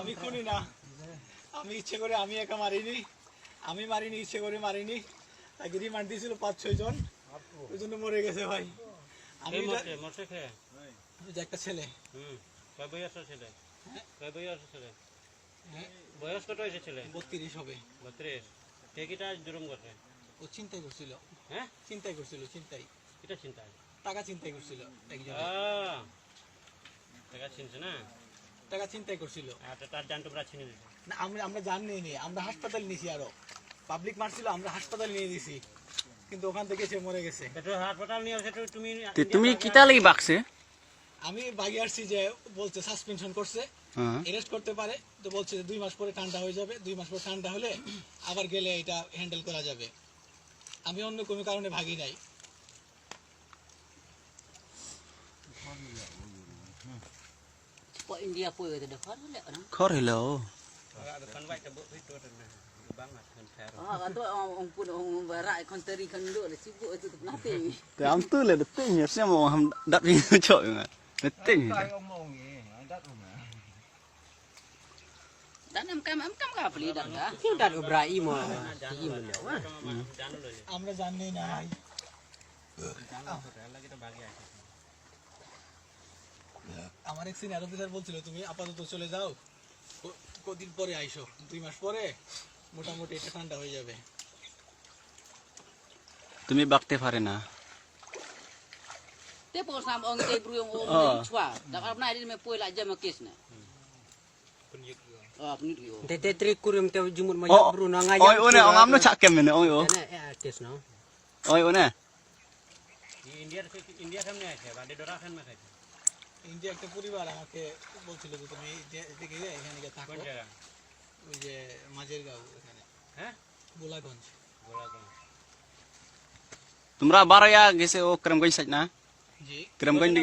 আমি খুনি না, আমি ইচ্ছে করে আমি একা মারিনি, আমি মারিনি, ইচ্ছে করে মারিনি। তাকে রিমান্ড দিয়েছিল 5-6 জন, ওই জন্য মরে গেছে ভাই। আমি একটা ছেলে, বয়স কত হয়েছে ছেলে? 32 হবে। 32। টেকিটা জুলুম করছে। ও চিন্তাই করছিল। হ্যাঁ, চিন্তাই করছিল, চিন্তাই, এটা চিন্তা। টাকা চিন্তাই করছিল একজন, টাকা চিনছে না, টাকা চিন্তাই করছিল। আচ্ছা, তার জান তোমরা ছিনে দিতে না, আমরা জান নিয়ে আমরা হাসপাতাল নিয়েছি, আরো পাবলিক মারছিল, আমরা হাসপাতাল নিয়ে দিছি, কিন্তু ওখান থেকে সে মরে গেছে। হাসপাতাল নিয়ে আসে তুমি তুমি কিতা লাগি বাকছে? আমি বাগি আসছি যে বলছে সাসপেনশন করছে, অ্যারেস্ট করতে পারে, তো বলছে যে 2 মাস পরে ঠান্ডা হয়ে যাবে, 2 মাস পরে ঠান্ডা হলে আবার গেলে এটা হ্যান্ডেল করা যাবে। আমি অন্য কোনো কারণে ভাগি নাই। India pun ada dekat boleh orang. খর হইল kan baik tebuk itu banget kan fair. Kata orang pun orang barat konteri kan duk sibuk itu nanti. Thì ông tư là được tinh xem mà hầm đập đi trời mà được tinh. Dan am kam ka beli dan ka. Kau dah Ibrahim ah. Ibrahim beliau. আমরা জানি নাই। আমার এক senior officer বলছিল তুমি আপাতত চলে যাও, কদিন পরে আইসো, 2 মাস পরে মোটামুটি এটা ঠান্ডা হয়ে যাবে। তুমি বাকতে পারে না। Te pun sam orang te bru orang chua. Dak am nai me poi la jam kes na. Penyik. Tete trik kurim te jumur banyak bro na ngayam. Oi one ông amno chak kem ne oi o. Tes no. Oi one. Di India সামনে আছে বাড়ি ডরা খান না খাইছে। India একটা পরিবার আমাকে বলছিল যে তুমি এদিকে এখানে গিয়ে থাকো। কোন জায়গা? ওই যে মাঝের গাঁও এখানে। হ্যাঁ, গোলাগঞ্জ। তোমরা বারায়া গেছে ও ক্রমগঞ্জ সাইড না? জি। ক্রমগঞ্জ